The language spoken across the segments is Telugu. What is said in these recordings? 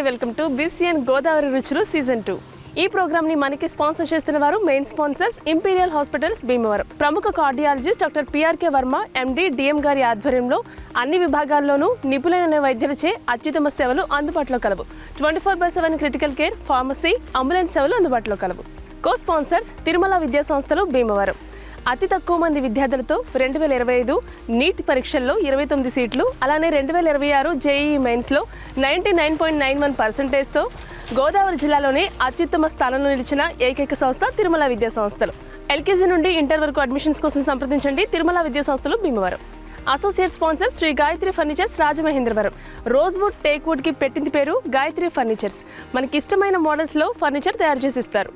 వెల్కమ్ టు BCN గోదావరి రుచులు సీజన్ 2. ఈ ప్రోగ్రామ్ ని మనకి స్పాన్సర్ చేస్తున్న వారు main sponsors imperial hospitals Bhimavaram. ప్రముఖ cardiologist doctor PRK Varma MD DM గారి ఆధ్వర్యంలో అన్ని విభాగాల్లోనూ నిపుణులైన వైద్యులచే అత్యుత్తమ సేవలు అందుబాటులో కలవు. 24/7 క్రిటికల్ కేర్, ఫార్మసీ, అంబులెన్స్ సేవలు అందుబాటులో కలవు. కో స్పాన్సర్స్ తిరుమల విద్యా సంస్థలు భీమవరం. అతి తక్కువ మంది విద్యార్థులతో 2025 నీట్ పరీక్షల్లో 29 సీట్లు, అలానే 2026 JEE మెయిన్స్లో 99.91%తో గోదావరి జిల్లాలోనే అత్యుత్తమ స్థానంలో నిలిచిన ఏకైక సంస్థ తిరుమల విద్యా సంస్థలు. LKG నుండి ఇంటర్ వరకు అడ్మిషన్స్ కోసం సంప్రదించండి. తిరుమల విద్యా సంస్థలు Bhimavaram. Associate sponsor Sri Gayatri furnitures Rajamahendravaram. Rosewood, టేక్వుడ్కి పెట్టింది పేరు గాయత్రి ఫర్నిచర్స్. మనకి ఇష్టమైన మోడల్స్లో ఫర్నిచర్ తయారు చేసి ఇస్తారు.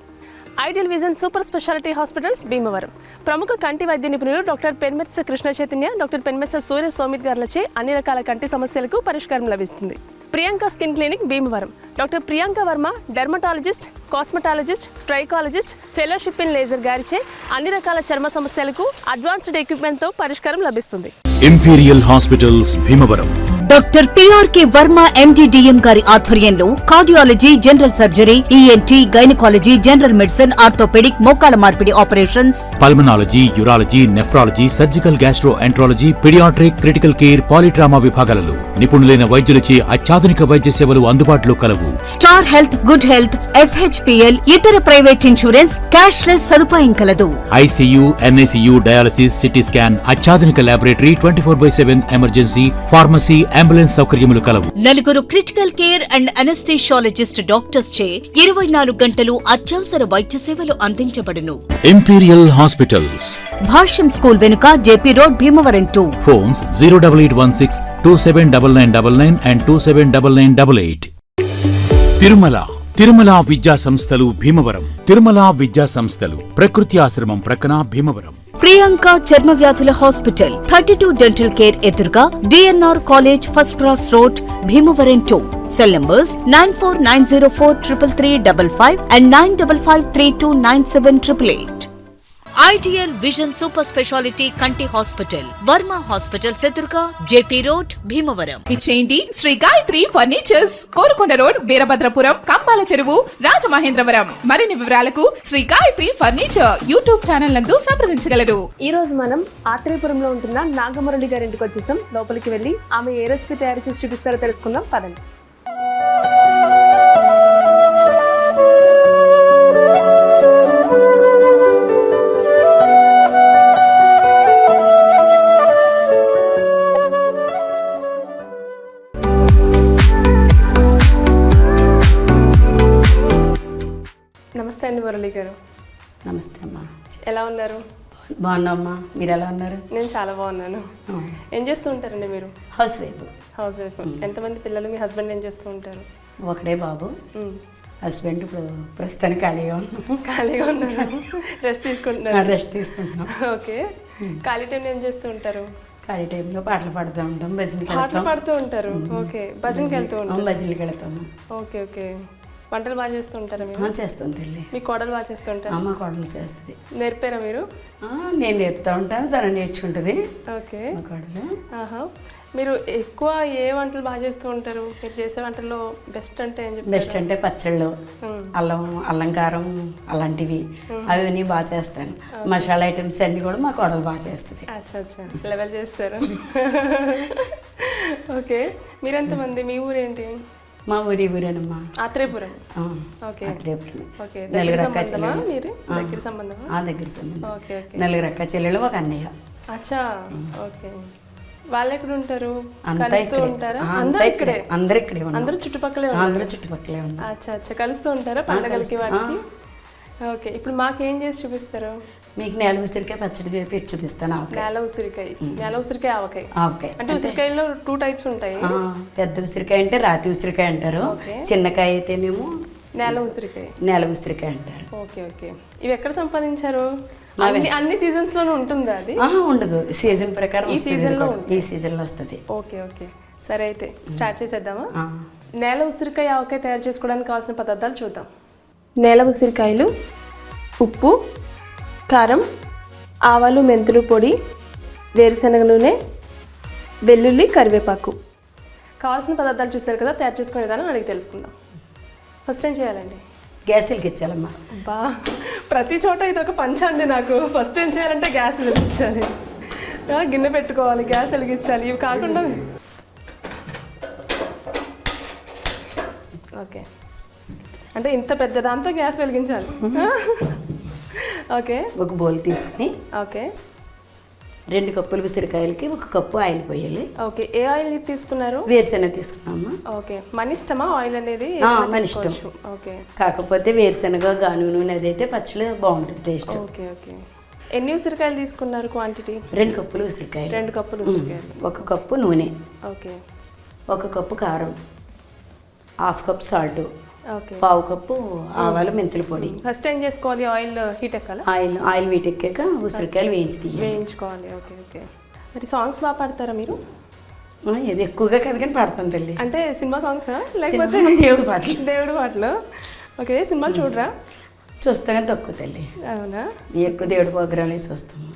Ideal vision super speciality hospitals Bhimavaram. ప్రముఖ కంటి వైద్య నిపుణులు డాక్టర్ పెన్మెత్స కృష్ణ చైతన్య, డాక్టర్ పెన్మెత్స సూర్య సోమిత్ గారులచే అన్ని రకాల కంటి సమస్యలకు పరిష్కారం లభిస్తుంది. Priyanka skin clinic Bhimavaram. Doctor Priyanka Varma dermatologist, cosmetologist, trichologist, fellowship in laser గారిచే అన్ని రకాల చర్మ సమస్యలకు అడ్వాన్స్డ్ ఎక్విప్మెంట్తో పరిష్కారం లభిస్తుంది. Imperial hospitals Bhimavaram. Doctor PRK Varma MD DM గారి ఆధ్వర్యంలో cardiology, general surgery, ENT, gynaecology, general medicine, orthopaedic, మోకాళ్ల మార్పిడి operations, pulmonology, urology, nephrology, surgical gastroenterology, paediatric, critical care, polytrauma విభాగాలలో నిపుణులైన వైద్యులచే అత్యాధునిక వైద్య సేవలు అందుబాటులో కలవు. Star health, good health, FHPL, ఇతర ప్రైవేట్ ఇన్సూరెన్స్, క్యాష్లెస్ సదుపాయం కలదు. ICU, NICU, dialysis, CT scan, అత్యాధునిక లాబొరేటరీ, 24/7 ఎమర్జెన్సీ, ఫార్మసీ, అంబులెన్స్ సౌకర్యములు కలవు. నలుగురు critical care and anaesthesiologist doctors చే 24 గంటలు అత్యవసర వైద్య సేవలు అందించబడును. ఇంపీరియల్ హాస్పిటల్స్, భాష్యం స్కూల్ వెనుక JP road Bhimavaram 2. Phones 08816 279999 and 279988. Tirumala విద్యా సంస్థలు భీమవరం. తిరుమల విద్యా సంస్థలు ప్రకృతి ఆశ్రమం ప్రక్కన భీమవరం. ప్రియాంక చర్మ వ్యాధుల హాస్పిటల్ 32 డెంటల్ కేర్ ఎదురుగా DNR college first cross road Bhimavaram 2. Cell numbers 9490433355 and 9553297888. Ideal vision super speciality కంటి హాస్పిటల్ వర్మ హాస్పిటల్ ఎదురుగా JP రోడ్ భీమవరం. ఇచ్చేయండి శ్రీ గాయత్రి ఫర్నిచర్స్, కోరుకొండ రోడ్, వీరభద్రపురం, కంపాల చెరువు, రాజమహేంద్రవరం. మరిన్ని వివరాలకు Shri Gayatri furniture YouTube channel నందు సంప్రదించగలరు. ఈ రోజు మనం ఆత్రేయపురంలో ఉంటున్న నాగమురళి గారి ఇంటికి వచ్చేసాం. లోపలికి వెళ్ళి ఆమె ఏ రెసిపీ తయారు చేసి చూపిస్తారో తెలుసుకుందాం. పదండి. నమస్తే అండి మురళి గారు. నమస్తే అమ్మా. ఎలా ఉన్నారు? బాగున్నామ్మా, మీరు ఎలా ఉన్నారు? నేను చాలా బాగున్నాను. ఏం చేస్తూ ఉంటారండి మీరు? House wife. House wife. ఎంతమంది పిల్లలు? మీ హస్బెండ్ ఏం చేస్తూ ఉంటారు? ఒకడే బాబు. హస్బెండ్ ఇప్పుడు ప్రస్తుతానికి ఖాళీగా ఉన్నారు. రెస్ట్ తీసుకుంటున్నారు? రెస్ట్ తీసుకుంటున్నాం. ఓకే. ఖాళీ టైం ఏం చేస్తూ ఉంటారు? ఖాళీ టైంలో పాటలు పాడుతూ ఉంటాం, భజనకి పాటలు పాడుతూ ఉంటారు. ఓకే. భజనకి వెళ్తూ ఉంటాం? భజనకి వెళ్తాము. Okay okay. వంటలు బాగా చేస్తూ ఉంటారా మీరు? చేస్తాను తల్లి. మీ కోడలు బాగా చేస్తూ ఉంటారు? మా కోడలు చేస్తుంది. నేర్పారా మీరు? నేను నేర్పుతా ఉంటాను, తను నేర్చుకుంటుంది. ఓకే. మా కోడలు. మీరు ఎక్కువ ఏ వంటలు బాగా చేస్తూ ఉంటారు? మీరు చేసే వంటల్లో బెస్ట్ అంటే ఏం చెప్తారు? బెస్ట్ అంటే పచ్చళ్ళు, అల్లం కారం అలాంటివి అవన్నీ బాగా చేస్తాను. మసాలా ఐటమ్స్ అన్ని కూడా మా కోడలు బాగా చేస్తుంది. అచ్చా లెవెల్ చేస్తారు. ఓకే. మీరెంతమంది? మీ ఊరేంటి? మా ఊరేనమ్మా ఆత్రేయపురం. ఓకే. ఆత్రేయపురం. ఓకే. దగ్గర సంబంధం. దగ్గర సంబంధం. నలుగురు అక్క చెల్లెలు, ఒక అన్నయ్య. అచ్చా. ఓకే. వాళ్ళు ఎక్కడ ఉంటారు? కలుస్తూ ఉంటారా? అందరూ ఇక్కడే? అందరూ చుట్టుపక్కలే ఉన్నారు. అచ్చా. కలుస్తూ ఉంటారా పండగలకి వాటికి? ఓకే. ఇప్పుడు మాకేం చేసి చూపిస్తారు? మీకు నేల ఉసిరికాయ పచ్చడి పెట్టి చూపిస్తాను. నేల ఉసిరికాయ, ఆవకాయ. అంటే ఉసిరికాయలో 2 టైప్స్ ఉంటాయి. పెద్ద ఉసిరికాయ అంటే రాతి ఉసిరికాయ అంటారు, చిన్నకాయ అయితేనేమో నేల ఉసిరికాయ అంటారు. Okay okay. ఇవి ఎక్కడ సంపాదించారు? అన్ని సీజన్స్ లోనే ఉంటుందా అది? ఉండదు, సీజన్ ప్రకారం ఈ సీజన్ లో వస్తుంది. Okay okay. సరే అయితే స్టార్ట్ చేసేద్దామా? నేల ఉసిరికాయ ఆవకాయ తయారు చేసుకోవడానికి కావాల్సిన పదార్థాలు చూద్దాం. నేల ఉసిరికాయలు, ఉప్పు, కారం, ఆవాలు, మెంతులు పొడి, వేరుశనగ నూనె, వెల్లుల్లి, కరివేపాకు. కావాల్సిన పదార్థాలు చూసారు కదా, తయారు చేసుకునే విధానం అడిగి తెలుసుకుందాం. ఫస్ట్ టైం చేయాలండి. గ్యాస్ వెలిగించాలమ్మా. బా ప్రతి చోట ఇది ఒక పంచ అండి నాకు. ఫస్ట్ ఏం చేయాలంటే గ్యాస్ వెలిగించాలి, గిన్నె పెట్టుకోవాలి, గ్యాస్ వెలిగించాలి, ఇవి కాకుండా. ఓకే, అంటే ఇంత పెద్ద దాంతో గ్యాస్ వెలిగించాలి. ఓకే, ఒక బౌల్ తీసుకుని ఓకే 2 కప్పులు ఉసిరికాయలకి 1 కప్పు ఆయిల్ పోయాలి. ఓకే, ఏ ఆయిల్ తీసుకున్నారు? వేరుశెనగ తీసుకున్నామా. ఓకే, మన ఇష్టమా ఆయిల్ అనేది? మన ఇష్టం. ఓకే, కాకపోతే వేరుశెనగ గాను నూనె అదైతే పచ్చడి బాగుంటుంది టేస్ట్. Okay okay. ఎన్ని ఉసిరికాయలు తీసుకున్నారు క్వాంటిటీ? 2 కప్పులు ఉసిరికాయలు. 2 కప్పులు ఉసిరికాయలు. 1 కప్పు నూనె, ఓకే 1 కప్పు కారం, 1/2 కప్ సాల్ట్, ఓకే 1/2 కప్పు ఆవాలు మెంతుల పొడి. ఫస్ట్ ఏం చేసుకోవాలి? ఆయిల్ హీట్ ఎక్కాలా? ఆయిల్ వీటెక్కాక ఉసిరికాయలు వేయించుకోవాలి. Okay okay. మరి సాంగ్స్ బాగా పాడతారా మీరు? ఇది ఎక్కువగా కదా కానీ పాడతాను తల్లి. అంటే సినిమా సాంగ్సా లేకపోతే దేవుడు పాటలు? దేవుడు పాటలు. ఓకే, సినిమాలు చూడరా? చూస్తా కానీ తక్కువ తల్లి. అవునా? ఎక్కువ దేవుడు ప్రోగ్రాంలు చూస్తాము.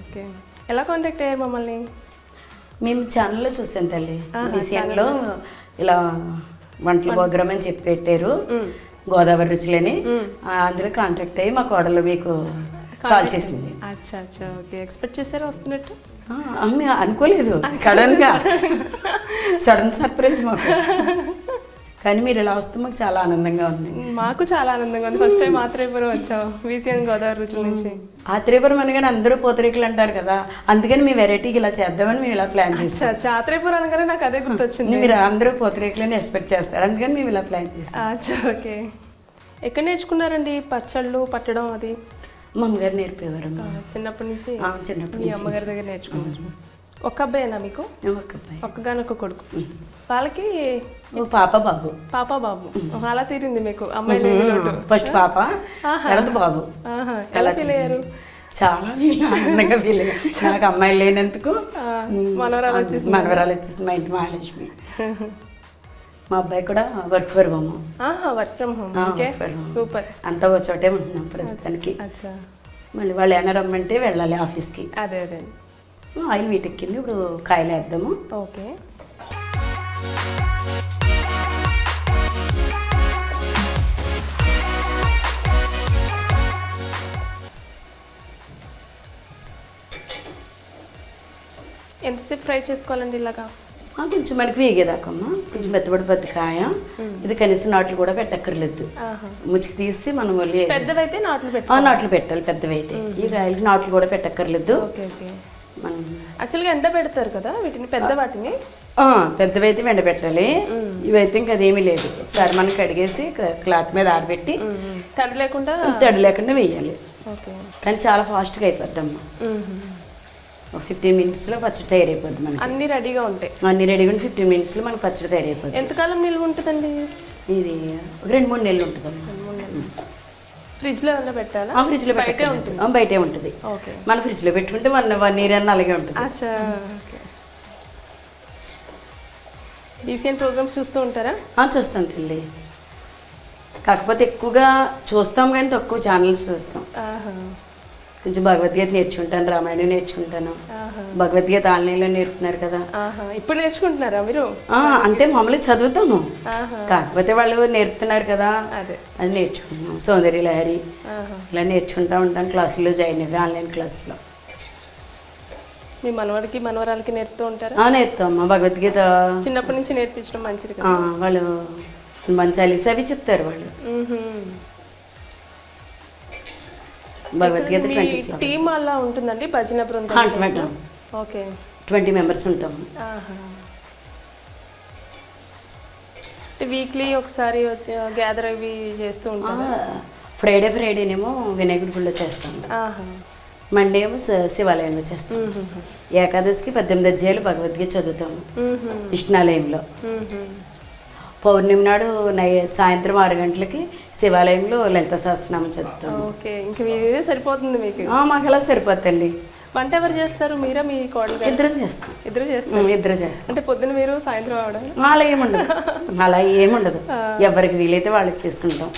ఓకే, ఎలా కాంటాక్ట్ అయ్యారు మమ్మల్ని? మేము ఛానల్లో చూస్తాం తల్లి. మిషన్లో ఇలా వంటల ప్రోగ్రామ్ అని చెప్పి పెట్టారు, గోదావరి రుచులని. అందులో కాంటాక్ట్ అయ్యి మా కోడలు మీకు కాల్ చేసింది. అచ్చా అచ్చా, ఓకే. ఎక్స్పెక్ట్ చేశారా వస్తున్నట్టు? మేము అనుకోలేదు, సడన్ సర్ప్రైజ్ మాకు. కానీ మీరు ఇలా వస్తే మాకు చాలా ఆనందంగా ఉంది. మాకు చాలా ఆనందంగా ఉంది. ఫస్ట్ టైం ఆత్రేయపురం వచ్చాం, విసిఎన్ గోదావరి రుచుల నుంచి. ఆత్రేయపురం అనగానే అందరూ పూతరేకులు అంటారు కదా, అందుకని మీ వెరైటీకి ఇలా చేద్దామని మేము ఇలా ప్లాన్ చేస్తాం. అచ్చా, ఆత్రేయపురం అనగానే నాకు అదే గుర్తొచ్చింది. మీరు అందరూ పూతరేకులని ఎక్స్పెక్ట్ చేస్తారు, అందుకని మేము ఇలా ప్లాన్ చేస్తాం. అచ్చా, ఓకే. ఎక్కడ నేర్చుకున్నారండి పచ్చళ్ళు పట్టడం? అది మా అమ్మగారు నేర్పేవారు. చిన్నప్పటి నుంచి? చిన్నప్పటి మీ అమ్మగారి దగ్గర నేర్చుకున్నారు. ఒక్క అబ్బాయేనా మీకు? ఒక అబ్బాయి, ఒక్కగానొక్క కొడుకు. వాళ్ళకి పాప బాబు. పాప బాబు. అలా తీరింది మీకు అమ్మాయిలు. ఫస్ట్ పాప, తర్వాత బాబు. ఎలా ఫీల్ అయ్యారు? చాలా ఆనందంగా ఫీల్ అయ్యారు. నాకు అమ్మాయిలు లేనందుకు మనవరాలు వచ్చేసింది మా ఇంటి మహాలక్ష్మి. మా అబ్బాయి కూడా work from home. Work from home. Super. అంతా ఒక చోటే ఉంటున్నాం ప్రస్తుతానికి. మళ్ళీ వాళ్ళు ఏమైనా రమ్మంటే వెళ్ళాలి ఆఫీస్కి. అదే అదే. ఆయిల్ వీటెక్కింది, ఇప్పుడు కాయలు వేద్దాము. ఓకే, ఎంతసేపు ఫ్రై చేసుకోవాలండి ఇలాగా? కొంచెం మనకి వేగేదాకమ్మా, కొంచెం మెత్తబడి కాయ. ఇది కనీసం నాట్లు కూడా పెట్టక్కర్లేదు, ముచ్చికి తీసి మనం మళ్ళీ పెద్దవైతే నాట్లు పెట్టాలి. పెద్దవైతే ఈ కాయలకి నాట్లు కూడా పెట్టక్కర్లేదు. మనం యాక్చువల్గా ఎండ పెడతారు కదా వీటిని, పెద్ద వాటిని. పెద్దవైతే ఎండ పెట్టాలి, ఇవైతే ఇంకా అదేమీ లేదు. ఒకసారి మనం కడిగేసి క్లాత్ మీద ఆరబెట్టి తడి లేకుండా వేయాలి. కానీ చాలా ఫాస్ట్గా అయిపోద్దమ్మా. 15 minutesలో పచ్చడి తయారైపోద్ది మనకి. అన్ని రెడీగా ఉంటాయి. 15 minutesలో మనకి పచ్చడి తయారైపోద్ది. ఎంతకాలం నిల్వ ఉంటుందండి ఇది? 2-3 నెలలు ఉంటుంది. ఫ్రిడ్జ్లో ఏమైనా పెట్టాలా? ఫ్రిడ్జ్లో బయటే ఉంటుంది. మన ఫ్రిడ్జ్లో పెట్టుకుంటే 1 year అన్న అలాగే ఉంటుంది. అచ్చా, ఓకే. బీసీఎన్ ప్రోగ్రామ్స్ చూస్తూ ఉంటారా? చూస్తాను తల్లి, కాకపోతే ఎక్కువగా చూస్తాం కానీ తక్కువ ఛానల్స్ చూస్తాం. కొంచెం భగవద్గీత నేర్చుకుంటాను, రామాయణం నేర్చుకుంటాను. భగవద్గీత ఆన్లైన్లో నేర్పుతున్నారు కదా. ఇప్పుడు నేర్చుకుంటున్నారా మీరు? అంటే మామూలుగా చదువుతాము, కాకపోతే వాళ్ళు నేర్పుతున్నారు కదా, అది నేర్చుకుంటున్నాం. సౌందర్య లహరి ఇలా నేర్చుకుంటా ఉంటాను. క్లాసుల్లో జాయిన్ అయ్యి ఆన్లైన్ క్లాసులో. మీ మనవడికి మనవరాలకి నేర్పుతూ ఉంటారా? నేర్పుతామమ్మా. భగవద్గీత చిన్నప్పటి నుంచి నేర్పించడం మంచిది కదా. వాళ్ళు మంచి అలిసి అవి చెప్తారు వాళ్ళు. భగవద్గీత టీమ్ అలా ఉంటుందండి భజన బృందం? ఓకే, 20 members ఉంటాము. వీక్లీ ఒకసారి గ్యాదర్ అవి చేస్తూ ఉంటాము. ఫ్రైడేనేమో వినాయకుడి గుడిలో చేస్తాము. మండే ఏమో శివాలయంలో చేస్తాం. ఏకాదశికి 18 అధ్యాయాలు భగవద్గీత చదువుతాము విష్ణాలయంలో. పౌర్ణమి నాడు సాయంత్రం 6 గంటలకి శివాలయంలో లలిత సహస్రనామం చదువుతాం. ఓకే, ఇంకా ఇదే సరిపోతుంది మీకు? మాకు అలా సరిపోతుంది. వంట ఎవరు చేస్తారు? మీరా మీ కోడలు? ఇద్దరు చేస్తాం. ఇద్దరు చేస్తాం. అంటే పొద్దున మీరు సాయంత్రం అవడం? అలా ఏముండదు. ఎవరికి వీలైతే వాళ్ళు చేసుకుంటాం.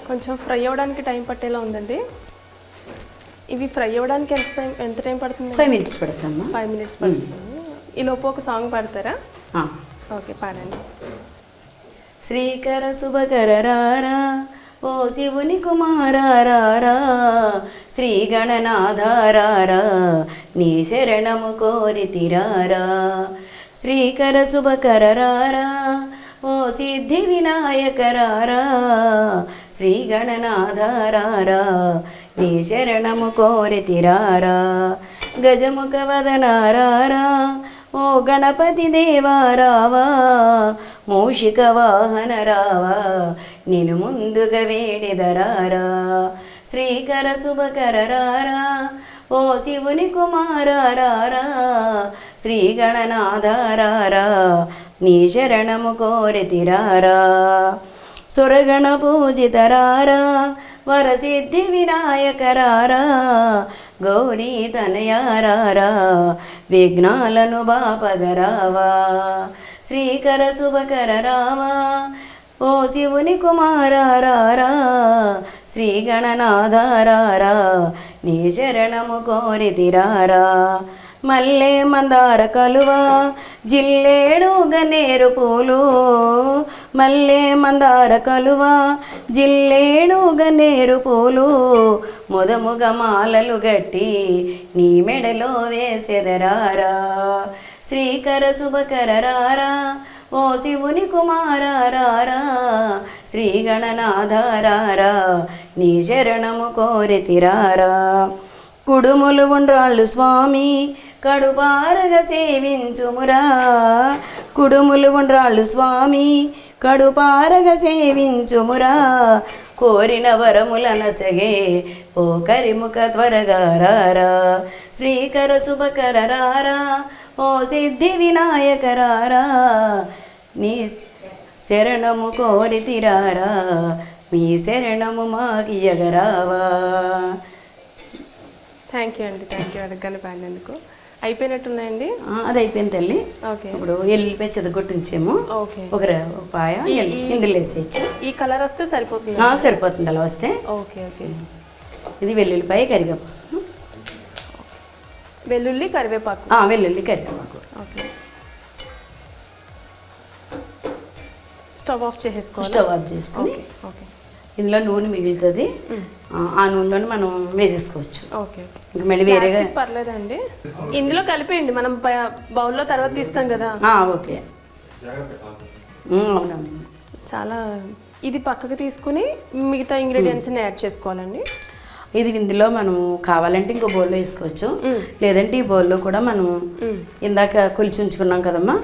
కొంచెం ఫ్రై అవ్వడానికి టైం పట్టేలా ఉందండి. ఇవి ఫ్రై అవ్వడానికి ఎంత టైం పడుతుంది? 5 minutes పడుతుందమ్మా. 5 minutes పడుతుంది. ఈ లోపు ఒక సాంగ్ పాడతారా? ఓకే, పాడండి. శ్రీకర శుభకర రారా ఓ శివుని కుమారారా శ్రీ గణనాథారారా నీ శరణము కోరితిరారా శ్రీకర శుభకర రారా ఓ సిద్ధి వినాయకరారా శ్రీ గణనాథారారా నీ శరణము కోరితిరారా గజముఖ వదనారారా ఓ గణపతి దేవారావా మూషిక వాహన రావా నేను ముందుగా వేడిదరారా శ్రీకర శుభకర రారా ఓ శివుని కుమారారా శ్రీ గణనాథారారా నీ శరణము కోరితిరారా సురగణ పూజితరారా వరసిద్ధి వినాయకరారా గౌరీ తనయారారా విఘ్నాలను బాపగరావా శ్రీకర శుభకర రావా ఓ శివుని కుమారారా శ్రీ గణనాథారారా నీ శరణము కోరితిరారా మల్లె మందార కలువ జిల్లేడు గన్నేరు పూలు మల్లె మందార కలువ జిల్లేడు గన్నేరు పూలు ముదముగ మాలలు గట్టి నీ మెడలో వేసెదరారా శ్రీకర శుభకర రారా ఓ శివుని కుమారారా శ్రీ గణనాథారారా నీ శరణము కోరితిరారా కుడుములు ఉండ్రాళ్ళు స్వామి కడుపారగ సేవించుమురా కుడుములు ఉండ్రాళ్ళు స్వామి కడుపారగ సేవించుమురా కోరిన వరములనసగే ఓ కరిముఖ త్వరగా రారా శ్రీకర శుభకర రారా ఓ సిద్ధి వినాయకరారా నీ శరణము కోరితిరారా మీ శరణము మాకియగరావా. థ్యాంక్ యూ అండి అడగగానే పాడినందుకు. అయిపోయినట్టున్నాయండి? అది అయిపోయింది తల్లి. ఓకే, ఇప్పుడు ఎల్లిపై చెదగొట్టించాము. ఓకే, ఒక పాయ ఇందులో వేసేయచ్చు. ఈ కలర్ వస్తే సరిపోతుంది? సరిపోతుంది అలా వస్తే. Okay okay. ఇది వెల్లుల్లిపాయ కరివేపాకు. వెల్లుల్లి కరివేపాకు. వెల్లుల్లి కరివేపాకు. ఓకే, స్టవ్ ఆఫ్ చేసేసుకోవాలి. స్టవ్ ఆఫ్ చేసుకుని ఓకే, ఇందులో నూనె మిగులుతుంది. ఆ నూనెలో మనం వేసేసుకోవచ్చు. ఓకే, ఇంకా మళ్ళీ వేరేగా పర్లేదండి. ఇందులో కలిపేయండి, మనం బౌల్లో తర్వాత తీస్తాం కదా. ఓకే, అవునవును. చాలా ఇది పక్కకు తీసుకుని మిగతా ఇంగ్రీడియంట్స్ని యాడ్ చేసుకోవాలండి. ఇది ఇందులో మనం కావాలంటే ఇంకో బౌల్లో వేసుకోవచ్చు, లేదంటే ఈ బౌల్లో కూడా మనం ఇందాక కొలిచి ఉంచుకున్నాం కదమ్మా,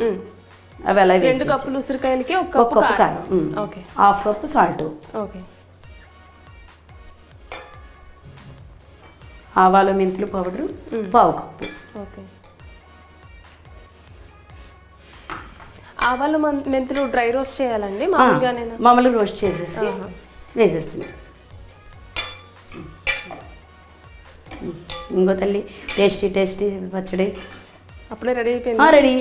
అవి అలా 2 కప్పులు ఉసిరికాయలకి ఒక కప్పు కారం, okay, half cup salt, okay, ఆవాలు మెంతులు పౌడరు పావు కప్పు. ఓకే, ఆవాలు మెంతులు డ్రై రోస్ట్ చేయాలండి మామూలుగా రోస్ట్ చేసేసి వేసేస్తుంది. ఇంకో తల్లి టేస్టీ పచ్చడి అప్పుడే రెడీ అయిపోయింది. రెడీ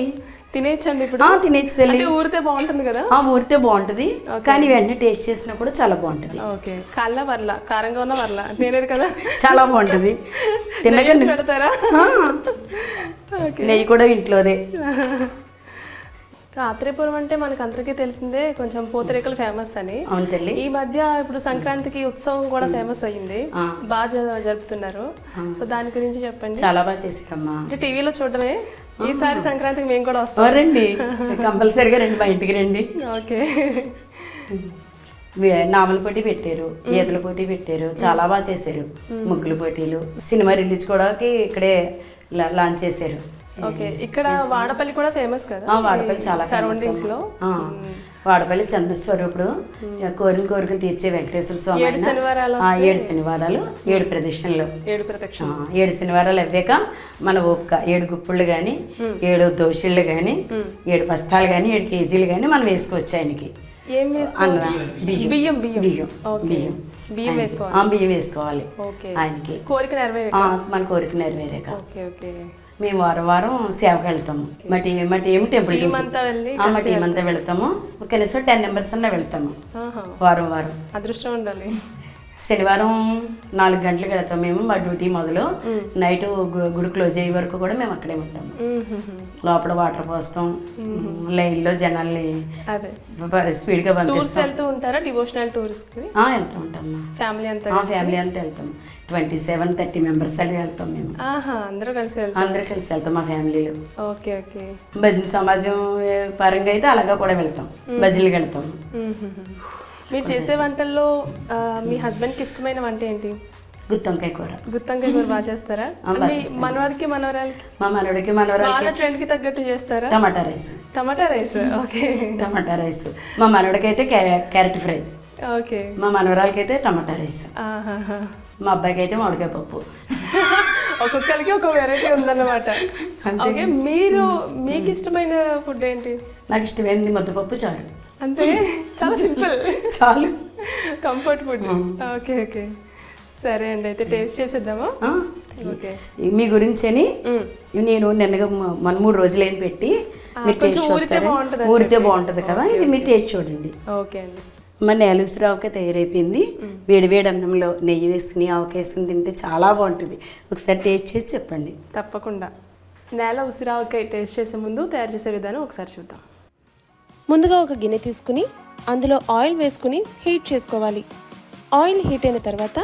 తినేయచ్చండి ఇప్పుడు? తినేచ్చు తల్లి. ఊరితే బాగుంటుంది కదా? ఊరితే బాగుంటుంది, కానీ వెంటనే టేస్ట్ చేసినా కూడా చాలా బాగుంటుంది. ఓకే, కళ్ళ వర్ల కారంగా ఉన్న వర్ల నేనేది కదా, చాలా బాగుంటుంది. తిన్నగా పెడతారా? నెయ్యి కూడా ఇంట్లోదే. ఆత్రేయపురం అంటే మనకు అందరికీ తెలిసిందే, కొంచెం పూతరేకులు ఫేమస్ అని. అవును తల్లి. ఈ మధ్య ఇప్పుడు సంక్రాంతికి ఉత్సవం కూడా ఫేమస్ అయ్యింది, బాగా జరుపుతున్నారు. సో దాని గురించి చెప్పండి. చాలా బాగా చేసారమ్మా. అంటే టీవీలో చూడడమే, ఈసారి సంక్రాంతికి మేము కూడా వస్తాం. రండి, కంపల్సరీగా రండి, మా ఇంటికి రండి. ఓకే, నామల పోటీ పెట్టారు, ఈతల పోటీ పెట్టారు, చాలా బాగా చేశారు. ముగ్గుల పోటీలు, సినిమా రిలీజ్ కూడా ఇక్కడే లాంచ్ చేశారు. ఓకే, ఇక్కడ వాడపల్లి కూడా ఫేమస్ కదా? వాడపల్లి చాలా సరౌండింగ్స్ లో. వాడపల్లి చంద్రస్వరూపుడు కోరికలు తీర్చే వెంకటేశ్వర స్వామి. 7 శనివారాలు 7 ప్రదక్షిణలు. 7 శనివారాలు అవ్వాక మన ఓపిక 7 గుప్పుళ్ళు కానీ 7 దోశళ్ళు కానీ 7 బస్తాలు కానీ 7 కేజీలు కానీ మనం వేసుకోవచ్చు. ఆయనకి బియ్యం వేసుకోవాలి ఆయనకి, మన కోరిక నెరవేరాక. మేము వారం సేవకి వెళ్తాము. మా టీం టెంపుల్ మా టీం అంతా వెళ్తాము. కనీసం 10 మెంబర్స్ అన్నా వెళ్తాము వారం. అదృష్టం ఉండాలి. శనివారం 4 గంటలకు వెళ్తాం మేము, మా డ్యూటీ మొదలు. నైట్ గుడి క్లోజ్ అయ్యే వరకు కూడా మేము అక్కడే ఉంటాము. లోపల వాటర్ పోస్తాం, లైన్లో జనాల్ని అదే స్పీడ్గా టూర్స్ పంపిస్తాం. వెళ్తూ ఉంటారా డివోషనల్ టూర్స్ కి? వెళ్తూ ఉంటాం. ఫ్యామిలీ అంతా ఫ్యామిలీ అంతా వెళ్తాం. 27-30 మెంబర్స్ అది వెళ్తాం మేము. అందరూ కలిసి వెళ్తాం. అందరూ కలిసి వెళ్తాం మా ఫ్యామిలీలో. Okay okay. భజన సమాజం పరంగా అయితే అలాగా కూడా వెళ్తాం, భజనలకు వెళ్తాం. మీరు చేసే వంటల్లో మీ హస్బెండ్కి ఇష్టమైన వంట ఏంటి? గుత్తొంకాయ కూర. గుత్తొంకాయ కూర బాగా చేస్తారా? మీ మనవాడికి మనవరాలకి? మా మనవడికి మనవరాలకి వాళ్ళ ట్రెండ్ కి తగ్గట్టు చేస్తారా? టమాటా రైస్. టమాటా రైస్. ఓకే. టమాటా రైస్. మా మనవడికి అయితే క్యారెట్ ఫ్రై. ఓకే. మా మనవరాలకి అయితే టమాటా రైస్. మా అబ్బాయికి అయితే మామిడికాయ పప్పు. ఒక్కొక్కరికి ఒక వెరైటీ ఉందన్నమాట. ఓకే. మీకు ఇష్టమైన ఫుడ్ ఏంటి? నాకు ఇష్టమైంది ముద్దపప్పు చారు. అంతే, చాలా సింపుల్, చాలు, కంఫర్ట్ ఫుడ్. ఓకే ఓకే, సరే అండి, అయితే టేస్ట్ చేసేద్దామా? ఓకే. మీ గురించని నేను నిన్నగా 3 రోజులైన పెట్టి మీరు టేస్ట్ చూస్తారా? ఊరితే బాగుంటుంది కదా, ఇది మీరు టేస్ట్ చూడండి. ఓకే అండి. మన నేల ఉసిరి ఆవకాయ తయారైపోయింది. వేడివేడి అన్నంలో నెయ్యి వేసుకుని ఆవకాయ వేసుకుని తింటే చాలా బాగుంటుంది. ఒకసారి టేస్ట్ చేసి చెప్పండి. తప్పకుండా. నేల ఉసిరి ఆవకాయ టేస్ట్ చేసే ముందు తయారు చేసే విధానం ఒకసారి చూద్దాం. ముందుగా ఒక గిన్నె తీసుకుని అందులో ఆయిల్ వేసుకుని హీట్ చేసుకోవాలి. ఆయిల్ హీట్ అయిన తర్వాత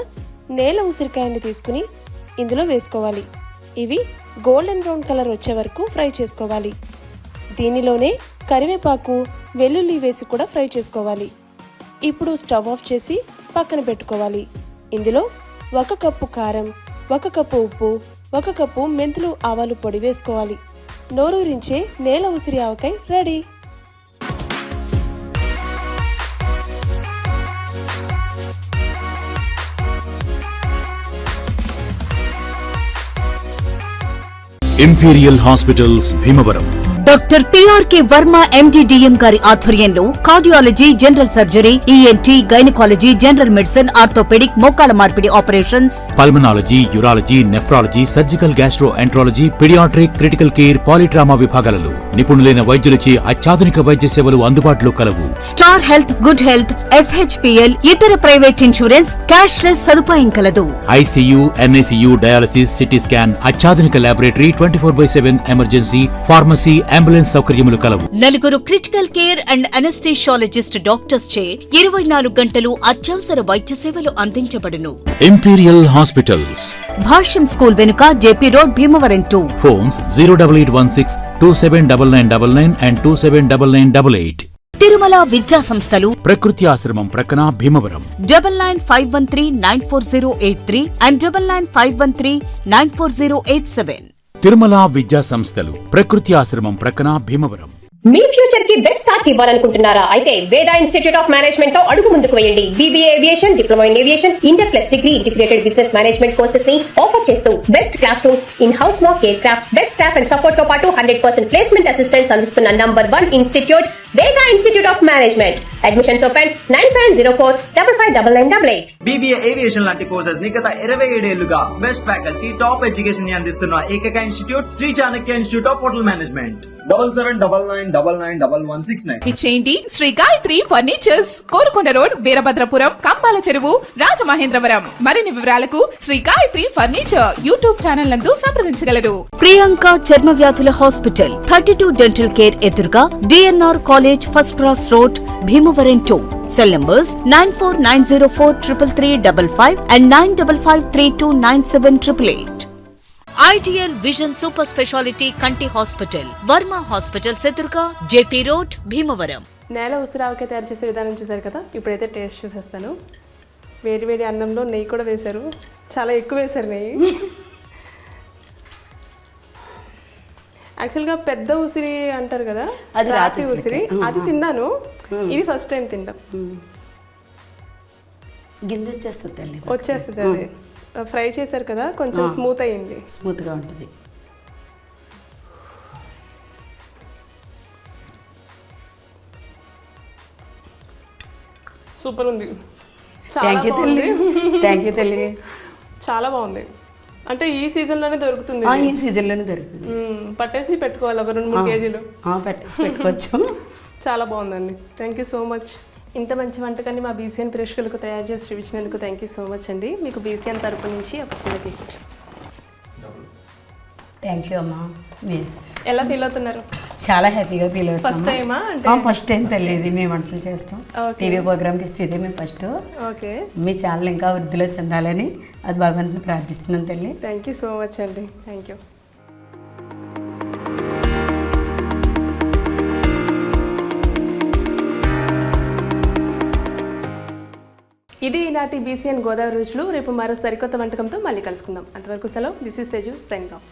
నేల ఉసిరికాయని తీసుకుని ఇందులో వేసుకోవాలి. ఇవి గోల్డెన్ బ్రౌన్ కలర్ వచ్చే వరకు ఫ్రై చేసుకోవాలి. దీనిలోనే కరివేపాకు, వెల్లుల్లి వేసి కూడా ఫ్రై చేసుకోవాలి. ఇప్పుడు స్టవ్ ఆఫ్ చేసి పక్కన పెట్టుకోవాలి. ఇందులో 1 కప్పు కారం, 1 కప్పు ఉప్పు, 1 కప్పు మెంతులు ఆవాలు పొడి వేసుకోవాలి. నోరూరించే నేల ఉసిరి ఆవకాయ ready. Imperial hospitals Bhimavaram. Doctor PRK Varma MD DM గారి ఆధ్వర్యంలో cardiology, general surgery, ENT, gynaecology, general medicine, orthopaedic, మోకాళ్ల మార్పిడి operations, pulmonology, urology, nephrology, surgical gastroenterology, paediatric, critical care, polytrauma విభాగాలలో నిపుణులైన వైద్యులచే అత్యాధునిక వైద్య సేవలు అందుబాటులో కలవు. Star health, good health, FHPL, ఇతర ప్రైవేట్ ఇన్సూరెన్స్, క్యాష్లెస్ సదుపాయం కలదు. ICU, NICU, dialysis, CT scan, అత్యాధునిక ల్యాబొరేటరీ, 24/7 ఎమర్జెన్సీ, ఫార్మసీ, అంబులెన్స్ సౌకర్యములు కలవు. నలుగురు critical care and anaesthesiologist doctors చే 24 గంటలు అత్యవసర వైద్య సేవలు అందించబడును. ఇంపీరియల్ హాస్పిటల్స్, భాష్యం స్కూల్ వెనుక, JP road, Bhimavaram 2. Phones 08816 279999 and 279988. Tirumala విద్యా సంస్థలు, ప్రకృతి ఆశ్రమం ప్రక్కన భీమవరం. 9951394083 and 9951394087. తిరుమల విద్యా సంస్థలు, ప్రకృతి ఆశ్రమం ప్రక్కన భీమవరం. మీ ఫ్యూచర్ కి బెస్ట్ స్టార్ట్ ఇవ్వాలనుకుంటున్నారా? అయితే వేద ఇన్స్టిట్యూట్ ఆఫ్ మేనేజ్మెంట్ తో అడుగు ముందుకు వేయండి. BBA aviation, diploma in aviation, inter plus degree integrated business management courses ని ఆఫర్ చేస్తూ best class rooms, in house mock air craft, best staff and support తో పాటు 100% ప్లేస్మెంట్ అసిస్టెంట్స్ అందిస్తున్న నంబర్ 1 ఇన్స్టిట్యూట్ వేద institute of management. Admissions open 9704559988. BBA aviation లాంటి కోర్సెస్ ని గత 27 ఏళ్లుగా బెస్ట్ ఫ్యాకల్టీ, టాప్ ఎడ్యుకేషన్ ని అందిస్తున్న ఏకైక institute Sri Chanakya institute of hotel management. 7799991169. ఇచ్చేయండి శ్రీ గాయత్రి ఫర్నిచర్స్, కోరుకొండ రోడ్, వీరభద్రపురం, కంబాల చెరువు, రాజమహేంద్రవరం. మరిన్ని వివరాలకు Shri Gayatri furniture YouTube channel నందు సంప్రదించగలరు. ప్రియాంక చర్మ వ్యాధుల హాస్పిటల్, 32 డెంటల్ కేర్ ఎదురుగా, DNR college, first cross road, Bhimavaram 2. Cell numbers 9490433355 and 9553297888. Ideal vision super speciality కంటి హాస్పిటల్, వర్మ హాస్పిటల్స్ ఎదురుగా, JP రోడ్, భీమవరం. నేల ఉసిరి ఆవకాయ తయారు చేసే విధానం చూసారు కదా, ఇప్పుడైతే టేస్ట్ చూసేస్తాను. వేడి వేడి అన్నంలో నెయ్యి కూడా వేశారు, చాలా ఎక్కువ వేశారు నెయ్యి. యాక్చువల్గా పెద్ద ఉసిరి అంటారు కదా, అది రాతి ఉసిరి, అది తిన్నాను. ఇవి ఫస్ట్ టైం తింటాం. గింజ వచ్చేస్తుంది తల్లి, వచ్చేస్తుంది. అది ఫ్రై చేశారు కదా, కొంచెం స్మూత్ అయ్యింది, స్మూత్గా ఉంటుంది. సూపర్ ఉంది. థ్యాంక్ యూ తల్లి, థ్యాంక్ యూ తల్లి. చాలా బాగుంది. అంటే ఈ సీజన్లోనే దొరుకుతుంది, ఈ సీజన్లోనే దొరుకుతుంది. పట్టేసి పెట్టుకోవాలి ఒక 2-3 కేజీలు పెట్టేసి పెట్టుకోవచ్చు. చాలా బాగుందండి. Thank you so much. ఇంత మంచి వంటకాన్ని మా బీసీఎన్ ప్రేక్షకులకు తయారు చేసి చూపించినందుకు థ్యాంక్ యూ సో మచ్ అండి. మీకు బీసీఎన్ తరపు నుంచి ఒక చిన్న గిఫ్ట్. థ్యాంక్ యూ అమ్మా. ఎలా ఫీల్ అవుతున్నారు? చాలా హ్యాపీగా ఫీల్ అవుతాం. ఫస్ట్ టైమా? అంటే ఫస్ట్ టైం తెలియదు మేము వంటలు చేస్తాం. టీవీ ప్రోగ్రామ్కి ఇస్తే మేము ఫస్ట్. ఓకే, మీ ఛానల్ ఇంకా వృద్ధిలో చెందాలని అది భగవంతుని ప్రార్థిస్తున్నాను తల్లి. థ్యాంక్ యూ సో మచ్ అండి. Thank you. ఇది ఈనాటి బీసీఎన్ గోదావరి రుచులు. రేపు మరో సరికొత్త వంటకంతో మళ్ళీ కలుసుకుందాం. అంతవరకు సెలవు. This is Teju, signing off.